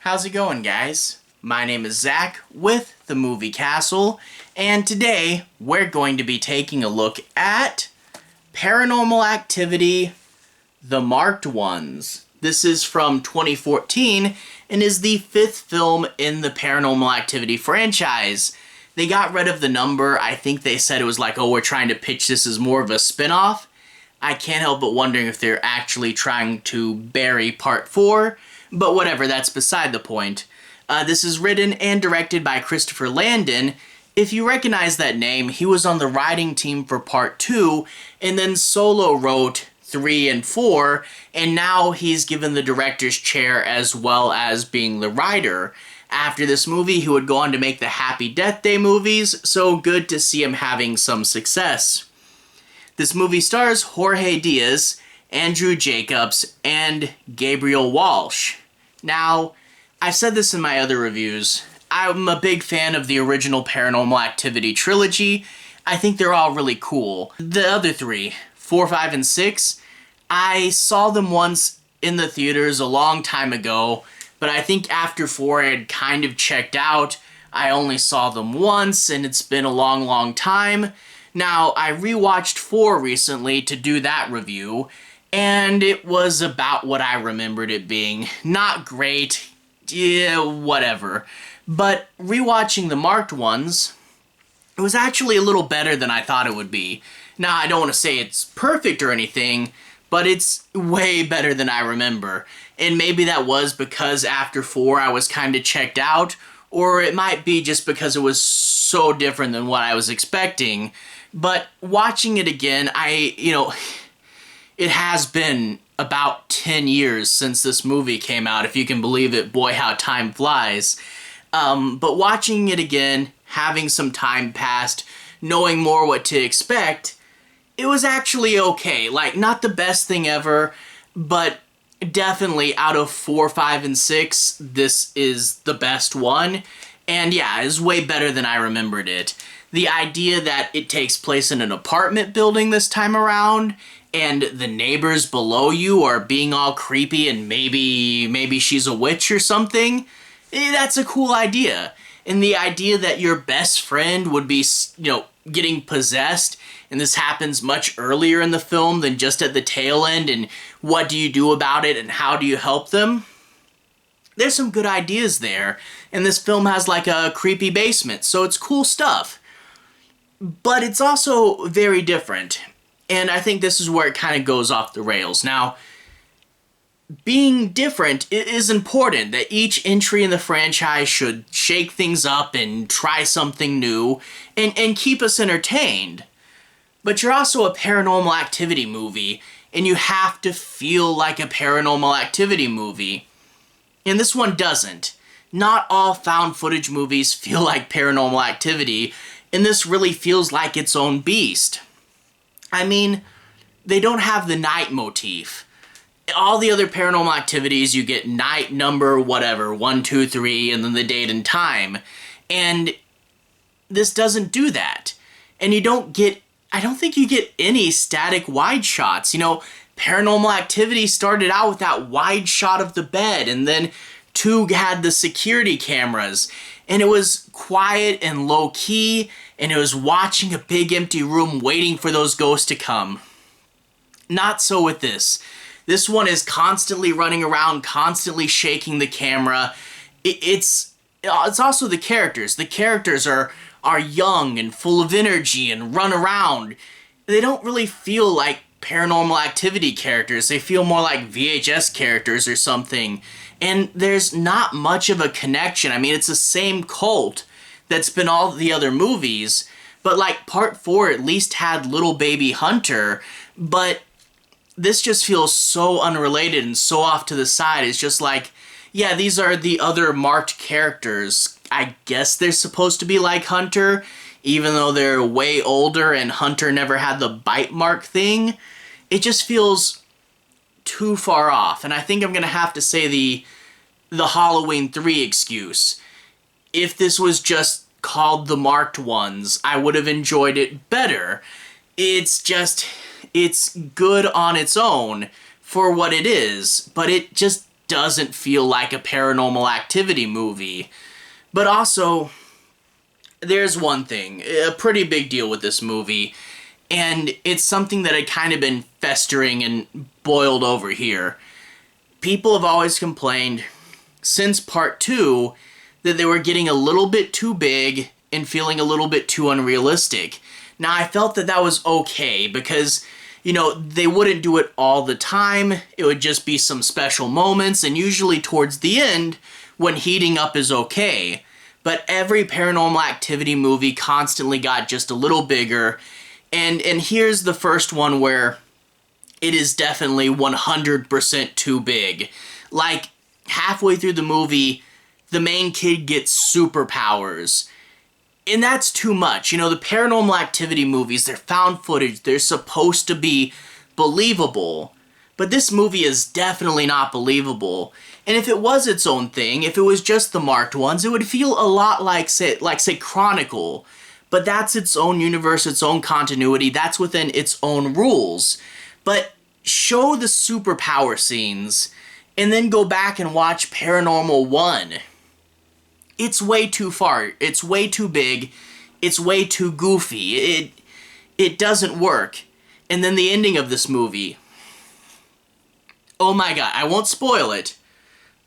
How's it going, guys? My name is Zach with the Movie Castle, and today we're going to be taking a look at Paranormal Activity, The Marked Ones. This is from 2014 and is the 5th film in the Paranormal Activity franchise. They got rid of the number. I think they said it was like, oh, we're trying to pitch this as more of a spin-off. I can't help but wondering if they're actually trying to bury part 4. But whatever, that's beside the point. This is written and directed by Christopher Landon. If you recognize that name, he was on the writing team for part 2, and then solo wrote 3 and 4, and now he's given the director's chair as well as being the writer. After this movie, he would go on to make the Happy Death Day movies, so good to see him having some success. This movie stars Jorge Diaz, Andrew Jacobs, and Gabrielle Walsh. Now, I've said this in my other reviews, I'm a big fan of the original Paranormal Activity trilogy. I think they're all really cool. The other 3, 4, 5, and 6, I saw them once in the theaters a long time ago, but I think after 4 I had kind of checked out. I only saw them once, and it's been a long time. Now, I rewatched 4 recently to do that review, and it was about what I remembered it being. Not great, yeah, whatever. But rewatching the Marked Ones, it was actually a little better than I thought it would be. Now, I don't want to say it's perfect or anything, but it's way better than I remember. And maybe that was because after 4 I was kind of checked out, or it might be just because it was so different than what I was expecting. But watching it again, it has been about 10 years since this movie came out, if you can believe it. Boy, how time flies. But watching it again, having some time passed, knowing more what to expect, it was actually okay. Like, not the best thing ever, but definitely out of 4, 5, and 6, this is the best one. And yeah, it's way better than I remembered it. The idea that it takes place in an apartment building this time around, and the neighbors below you are being all creepy and maybe she's a witch or something, that's a cool idea. And the idea that your best friend would be, getting possessed, and this happens much earlier in the film than just at the tail end, and what do you do about it and how do you help them? There's some good ideas there, and this film has like a creepy basement, so it's cool stuff. But it's also very different, and I think this is where it kind of goes off the rails. Now, being different is important, that each entry in the franchise should shake things up and try something new and keep us entertained. But you're also a Paranormal Activity movie, and you have to feel like a Paranormal Activity movie. And this one doesn't. Not all found footage movies feel like Paranormal Activity, and this really feels like its own beast. I mean, they don't have the night motif. All the other Paranormal Activities, you get night number, whatever, 1, 2, 3, and then the date and time. And this doesn't do that. And I don't think you get any static wide shots. Paranormal Activity started out with that wide shot of the bed, and then 2 had the security cameras, and it was quiet and low-key, and it was watching a big empty room waiting for those ghosts to come. Not so with this. This one is constantly running around, constantly shaking the camera. It's also the characters. The characters are young and full of energy and run around. They don't really feel like Paranormal Activity characters. They feel more like VHS characters or something. And there's not much of a connection. I mean, it's the same cult that's been all the other movies, but like part 4 at least had little baby Hunter, but this just feels so unrelated and so off to the side. It's just like, yeah, these are the other marked characters. I guess they're supposed to be like Hunter, even though they're way older and Hunter never had the bite mark thing. It just feels too far off, and I think I'm gonna have to say the Halloween 3 excuse. If this was just called The Marked Ones, I would have enjoyed it better. It's good on its own for what it is, but it just doesn't feel like a Paranormal Activity movie. But also, there's one thing, a pretty big deal with this movie, and it's something that had kind of been festering and boiled over here. People have always complained since part 2 that they were getting a little bit too big and feeling a little bit too unrealistic. Now, I felt that that was okay because, you know, they wouldn't do it all the time. It would just be some special moments, and usually towards the end, when heating up is okay. But every Paranormal Activity movie constantly got just a little bigger, and here's the first one where it is definitely 100% too big. Like, halfway through the movie, the main kid gets superpowers. And that's too much. You know, the Paranormal Activity movies, they're found footage. They're supposed to be believable. But this movie is definitely not believable. And if it was its own thing, if it was just the marked ones, it would feel a lot like, say, Chronicle. But that's its own universe, its own continuity. That's within its own rules. But show the superpower scenes, and then go back and watch Paranormal 1. It's way too far. It's way too big. It's way too goofy. It doesn't work. And then the ending of this movie. Oh my god, I won't spoil it,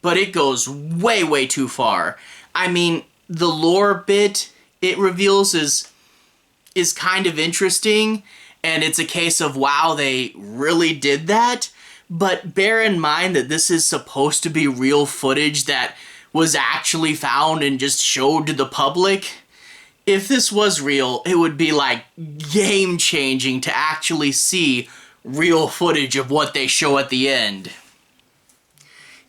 but it goes way, way too far. I mean, the lore bit it reveals is kind of interesting, and it's a case of, wow, they really did that. But bear in mind that this is supposed to be real footage that was actually found and just showed to the public. If this was real, it would be like game-changing to actually see real footage of what they show at the end.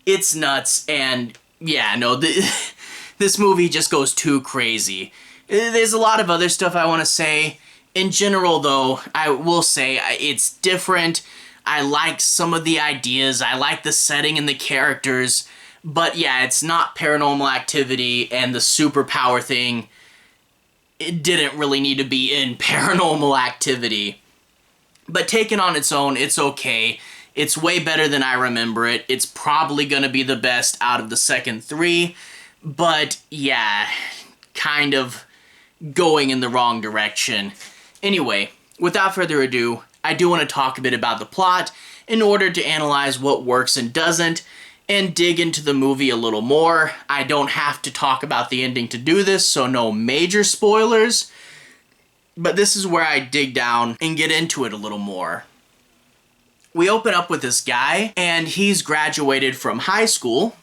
It's nuts, and yeah, no, this movie just goes too crazy. There's a lot of other stuff I want to say. In general, though, I will say it's different. I like some of the ideas. I like the setting and the characters. But yeah, it's not Paranormal Activity, and the superpower thing, it didn't really need to be in Paranormal Activity. But taken on its own, it's okay. It's way better than I remember it. It's probably going to be the best out of the second 3. But yeah, kind of going in the wrong direction. Anyway, without further ado, I do want to talk a bit about the plot in order to analyze what works and doesn't, and dig into the movie a little more. I don't have to talk about the ending to do this, so no major spoilers, but this is where I dig down and get into it a little more. We open up with this guy, and he's graduated from high school.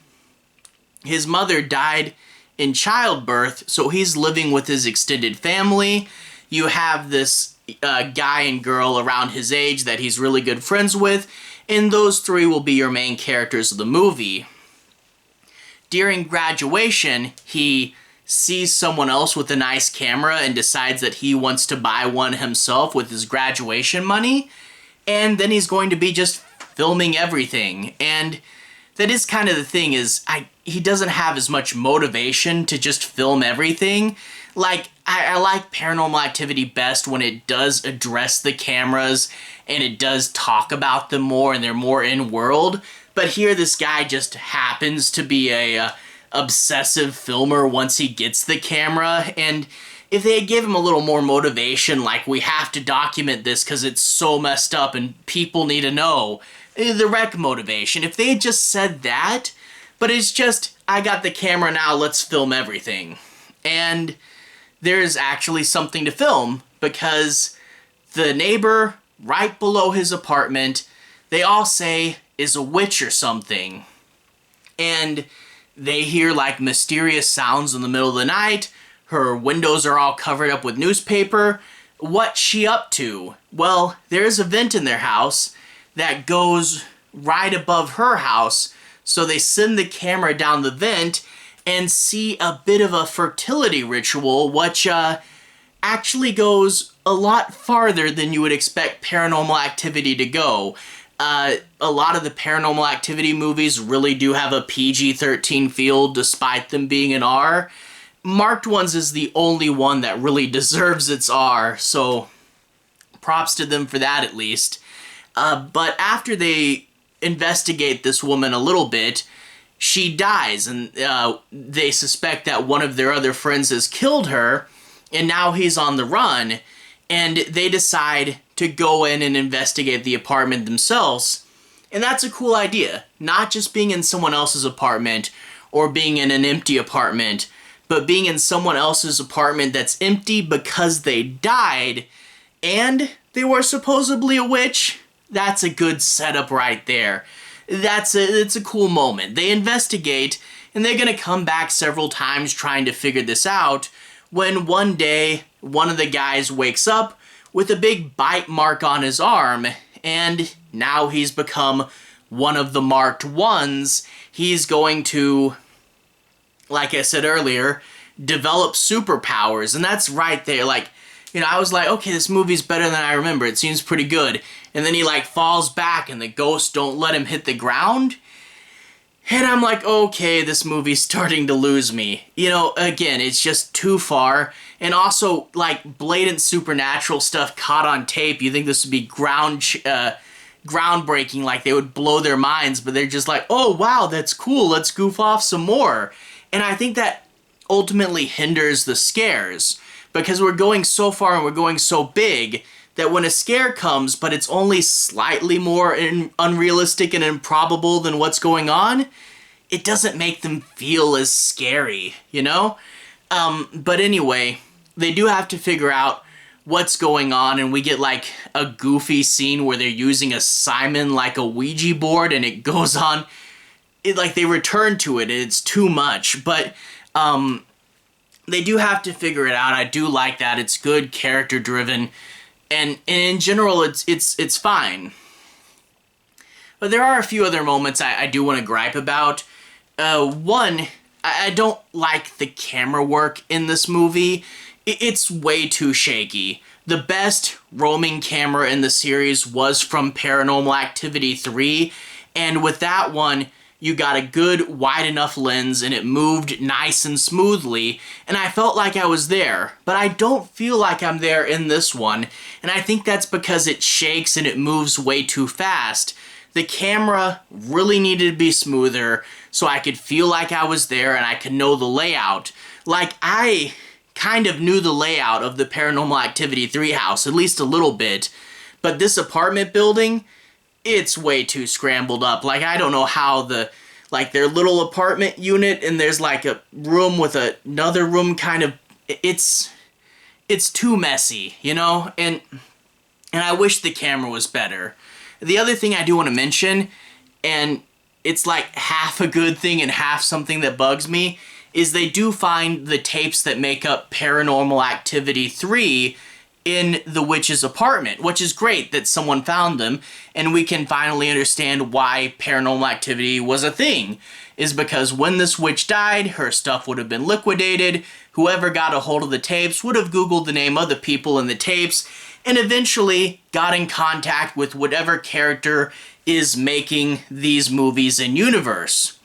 His mother died in childbirth, so he's living with his extended family. You have this guy and girl around his age that he's really good friends with, and those 3 will be your main characters of the movie. During graduation, he sees someone else with a nice camera and decides that he wants to buy one himself with his graduation money, and then he's going to be just filming everything. And that is kind of the thing, is he doesn't have as much motivation to just film everything. Like, I like Paranormal Activity best when it does address the cameras and it does talk about them more and they're more in-world. But here this guy just happens to be a obsessive filmer once he gets the camera. And if they had given him a little more motivation, like, we have to document this because it's so messed up and people need to know, the wreck motivation, if they had just said that, but it's just, I got the camera now, let's film everything. And there's actually something to film, because the neighbor right below his apartment, they all say is a witch or something. And they hear like mysterious sounds in the middle of the night. Her windows are all covered up with newspaper. What's she up to? Well, there's a vent in their house that goes right above her house. So they send the camera down the vent and see a bit of a fertility ritual, which actually goes a lot farther than you would expect Paranormal Activity to go. A lot of the Paranormal Activity movies really do have a PG-13 feel, despite them being an R. Marked Ones is the only one that really deserves its R, so props to them for that at least. But after they investigate this woman a little bit, she dies, and they suspect that one of their other friends has killed her, and now he's on the run, and they decide to go in and investigate the apartment themselves. And that's a cool idea. Not just being in someone else's apartment or being in an empty apartment, but being in someone else's apartment that's empty because they died and they were supposedly a witch. That's a good setup right there. It's a cool moment. They investigate, and they're going to come back several times trying to figure this out, when one day one of the guys wakes up with a big bite mark on his arm, and now he's become one of the marked ones. He's going to, like I said earlier, develop superpowers, and that's right there. Like, you know, I was like, okay, this movie's better than I remember. It seems pretty good. And then he, like, falls back, and the ghosts don't let him hit the ground. And I'm like, okay, this movie's starting to lose me. You know, again, it's just too far. And also, like, blatant supernatural stuff caught on tape. You think this would be groundbreaking, like they would blow their minds, but they're just like, oh, wow, that's cool, let's goof off some more. And I think that ultimately hinders the scares, because we're going so far and we're going so big that when a scare comes, but it's only slightly more unrealistic and improbable than what's going on, it doesn't make them feel as scary, you know? But anyway, they do have to figure out what's going on, and we get like a goofy scene where they're using a Simon, like a Ouija board, and it goes on, like they return to it, and it's too much, but they do have to figure it out. I do like that. It's good, character driven, and in general, it's fine. But there are a few other moments I do want to gripe about. One, I don't like the camera work in this movie. It's way too shaky. The best roaming camera in the series was from Paranormal Activity 3, and with that one, you got a good wide enough lens and it moved nice and smoothly, and I felt like I was there, but I don't feel like I'm there in this one, and I think that's because it shakes and it moves way too fast. The camera really needed to be smoother so I could feel like I was there and I could know the layout. Like, I kind of knew the layout of the Paranormal Activity 3 house, at least a little bit, but this apartment building, it's way too scrambled up. Like, I don't know how their little apartment unit, and there's like a room with another room kind of, it's too messy, you know? And I wish the camera was better. The other thing I do want to mention, and it's like half a good thing and half something that bugs me, is they do find the tapes that make up Paranormal Activity 3 in the witch's apartment, which is great that someone found them, and we can finally understand why Paranormal Activity was a thing, is because when this witch died, her stuff would have been liquidated, whoever got a hold of the tapes would have Googled the name of the people in the tapes, and eventually got in contact with whatever character is making these movies in universe.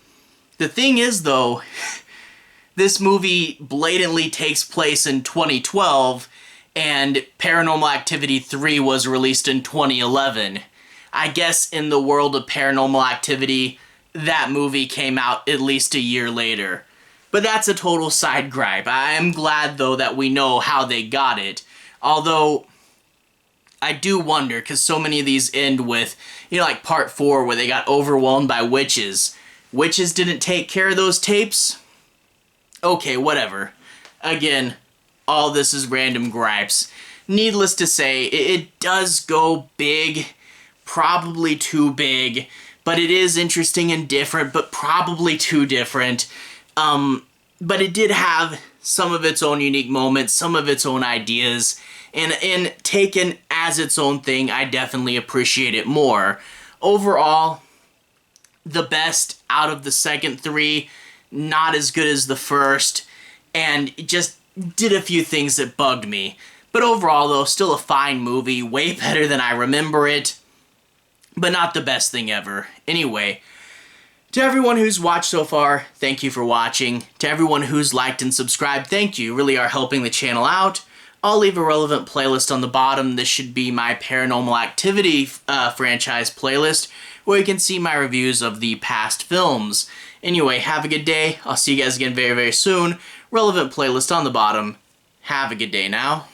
The thing is, though, this movie blatantly takes place in 2012, and Paranormal Activity 3 was released in 2011. I guess in the world of Paranormal Activity, that movie came out at least a year later. But that's a total side gripe. I am glad, though, that we know how they got it. Although, I do wonder, because so many of these end with, you know, like part 4 where they got overwhelmed by witches. Witches didn't take care of those tapes? Okay, whatever. Again, all this is random gripes. Needless to say, it does go big, probably too big, but it is interesting and different, but probably too different. But it did have some of its own unique moments, some of its own ideas, and taken as its own thing, I definitely appreciate it more. Overall, the best out of the second 3, not as good as the first, and just did a few things that bugged me. But overall, though, still a fine movie, way better than I remember it, but not the best thing ever. Anyway, to everyone who's watched so far, thank you for watching. To everyone who's liked and subscribed, thank you. You really are helping the channel out. I'll leave a relevant playlist on the bottom. This should be my Paranormal Activity franchise playlist, where you can see my reviews of the past films. Anyway, have a good day. I'll see you guys again very, very soon. Relevant playlist on the bottom. Have a good day now.